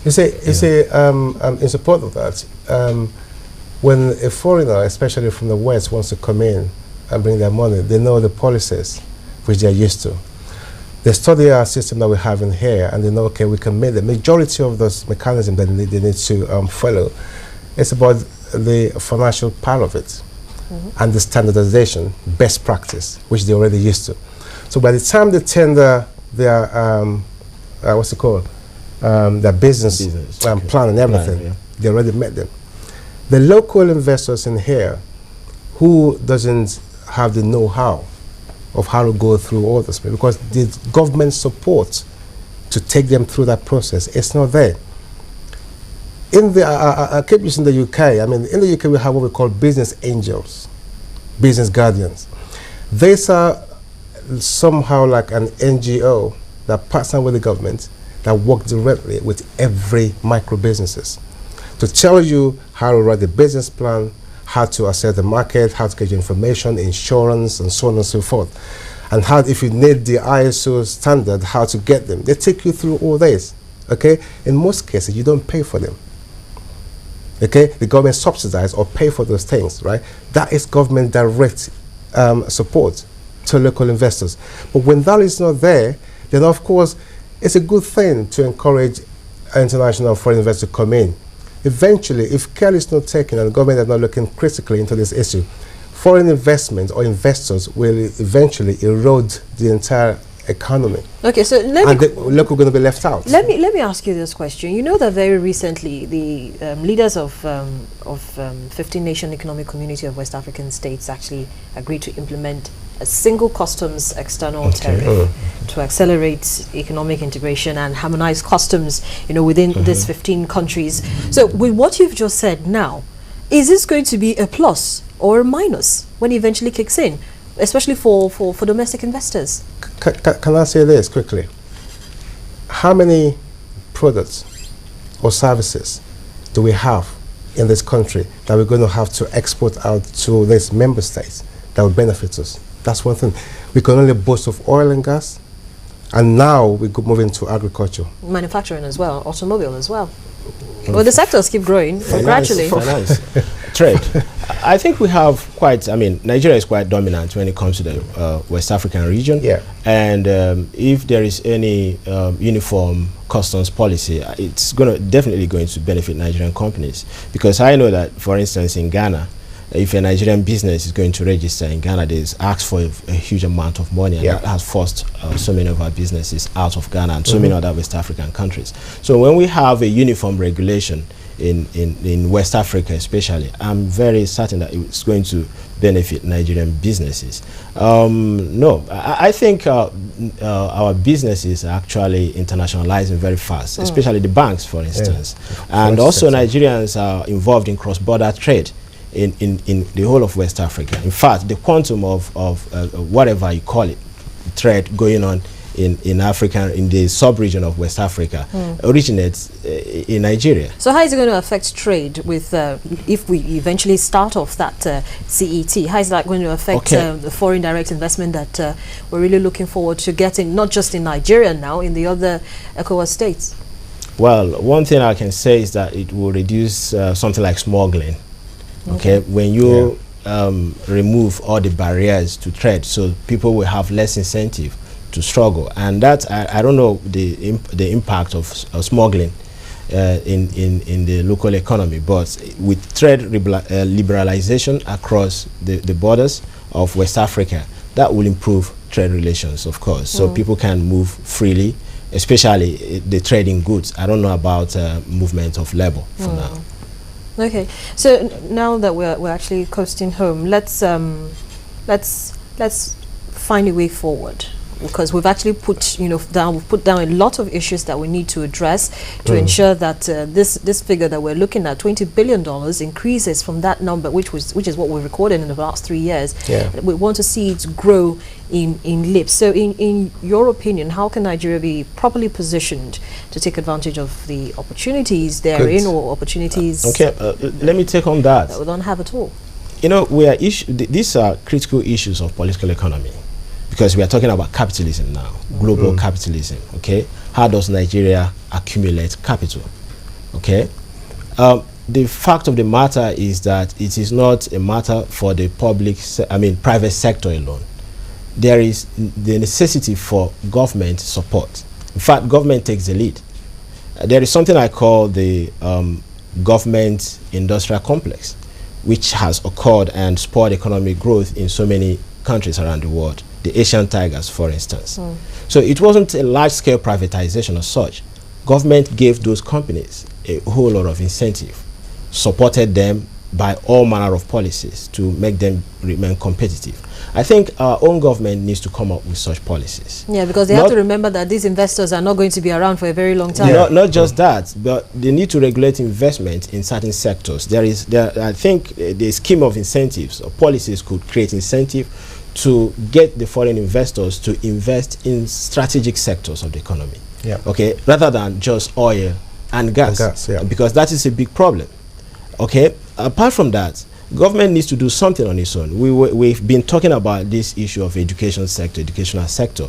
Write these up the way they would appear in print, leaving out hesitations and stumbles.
You say, in support of that, when a foreigner, especially from the West, wants to come in and bring their money, they know the policies which they're used to. They study our system that we have in here, and they know, okay, we can make the majority of those mechanisms that they need to follow. It's about the financial part of it, and the standardization, best practice, which they're already used to. So by the time they tender their, what's it called, their business plan and everything, they already met them. The local investors in here who doesn't have the know-how of how to go through all this, because the government support to take them through that process, it's not there. In the, I keep using the UK. I mean, in the UK we have what we call business angels, business guardians. These are somehow like an NGO that partner with the government that work directly with every micro businesses to tell you how to write the business plan, how to assess the market, how to get your information, insurance, and so on and so forth. And how, if you need the ISO standard, how to get them. They take you through all this, okay? In most cases, you don't pay for them, okay? The government subsidizes or pay for those things, right? That is government direct support to local investors. But when that is not there, then of course, it's a good thing to encourage international foreign investors to come in. Eventually, if care is not taken and the government is not looking critically into this issue, foreign investment or investors will eventually erode the entire economy. Okay, so look, we're going to be left out. Let me ask you this question. You know that very recently the leaders of 15-nation economic community of West African states actually agreed to implement a single customs external tariff to accelerate economic integration and harmonize customs, within these 15 countries. So with what you've just said now, is this going to be a plus or a minus when it eventually kicks in, especially for domestic investors? Can I say this quickly? How many products or services do we have in this country that we're going to have to export out to these member states that will benefit us? That's one thing. We can only boast of oil and gas, and now we could move into agriculture. Manufacturing as well, automobile as well. Well, the sectors keep growing gradually. Finance, trade. I think we have quite, Nigeria is quite dominant when it comes to the West African region. Yeah. And if there is any uniform customs policy, it's definitely going to benefit Nigerian companies. Because I know that, for instance, in Ghana, if a Nigerian business is going to register in Ghana, they ask for a huge amount of money, and that has forced so many of our businesses out of Ghana and so many other West African countries. So when we have a uniform regulation in West Africa especially, I'm very certain that it's going to benefit Nigerian businesses. No, I think our businesses are actually internationalizing very fast, especially the banks, for instance. And also Nigerians are involved in cross-border trade in the whole of West Africa. In fact, the quantum of whatever you call it, trade going on in Africa, in the sub-region of West Africa, originates in Nigeria. So how is it going to affect trade with, if we eventually start off that CET? How is that going to affect the foreign direct investment that we're really looking forward to getting, not just in Nigeria now, in the other ECOWAS states? Well, one thing I can say is that it will reduce something like smuggling. Okay, when you remove all the barriers to trade, so people will have less incentive to struggle, and that I don't know the impact of smuggling in the local economy, but with trade liberalization across the borders of West Africa, that will improve trade relations, of course, so people can move freely, especially the trading goods. I don't know about movement of labor for now. Okay, so now that we're actually coasting home, let's find a way forward, because we've actually put down a lot of issues that we need to address to ensure that this figure that we're looking at, $20 billion, increases from that number, which is what we recorded in the last 3 years. We want to see it grow in leaps. So in your opinion, how can Nigeria be properly positioned to take advantage of the opportunities therein, or opportunities let me take on that we don't have at all? These are critical issues of political economy, because we are talking about capitalism now, global capitalism. Okay, how does Nigeria accumulate capital? Okay. The fact of the matter is that it is not a matter for the private sector alone. There is the necessity for government support. In fact, government takes the lead. There is something I call the government industrial complex, which has occurred and spurred economic growth in so many countries around the world. The Asian tigers, for instance. So it wasn't a large-scale privatization as such. Government gave those companies a whole lot of incentive, supported them by all manner of policies to make them remain competitive. I think our own government needs to come up with such policies. Yeah, because they have to remember that these investors are not going to be around for a very long time. Yeah. Not just that, but they need to regulate investment in certain sectors. I think the scheme of incentives or policies could create incentive to get the foreign investors to invest in strategic sectors of the economy. Yeah. Okay, rather than just oil and gas, yeah. Because that is a big problem. Okay, apart from that, government needs to do something on its own. We've been talking about this issue of educational sector.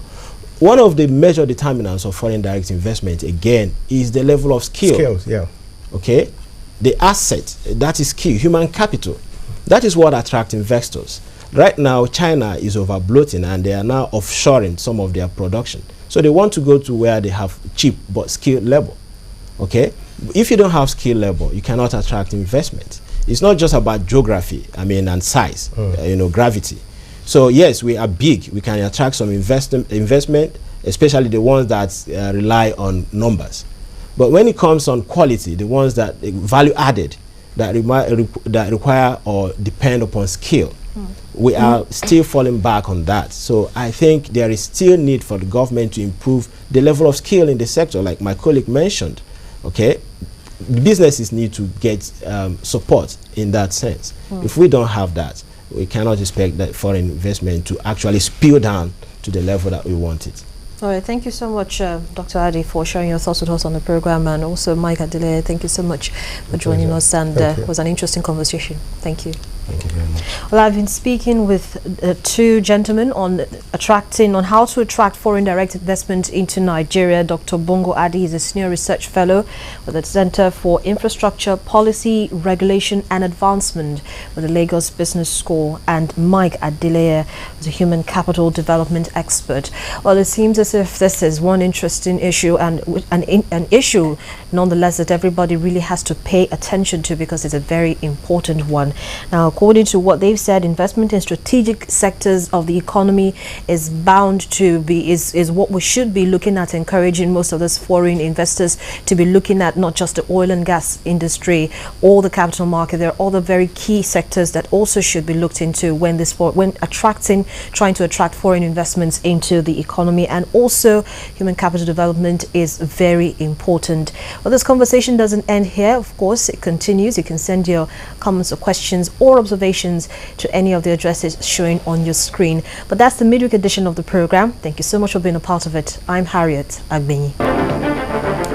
One of the major determinants of foreign direct investment, again, is the level of skill. Skills, yeah. Okay, the asset, that is key, human capital. That is what attracts investors. Right now, China is over-bloating and they are now offshoring some of their production. So they want to go to where they have cheap but skilled labor. Okay, if you don't have skilled labor, you cannot attract investment. It's not just about geography, and size, gravity. So yes, we are big. We can attract some investment, especially the ones that rely on numbers. But when it comes on quality, the ones that value added, that require or depend upon skill, we are still falling back on that. So I think there is still need for the government to improve the level of skill in the sector, like my colleague mentioned. Okay, businesses need to get support in that sense. If we don't have that, we cannot expect that foreign investment to actually spill down to the level that we want it. All right, thank you so much, Dr. Adi, for sharing your thoughts with us on the program, and also Mike Adeleye, thank you so much for joining us, and it was an interesting conversation. Thank you. Thank you very much. Well, I've been speaking with two gentlemen on how to attract foreign direct investment into Nigeria. Dr. Bongo Adi is a senior research fellow with the Center for Infrastructure, Policy, Regulation and Advancement with the Lagos Business School, and Mike Adeleye is a human capital development expert. Well, it seems as if this is one interesting issue, and an issue nonetheless that everybody really has to pay attention to, because it's a very important one. Now, according to what they've said, investment in strategic sectors of the economy is bound to be, is what we should be looking at, encouraging most of those foreign investors to be looking at, not just the oil and gas industry or the capital market. There are other very key sectors that also should be looked into when trying to attract foreign investments into the economy. And also human capital development is very important. Well, this conversation doesn't end here. Of course, it continues. You can send your comments or questions or observations to any of the addresses showing on your screen. But that's the midweek edition of the program. Thank you so much for being a part of it. I'm Harriet Agbenyi.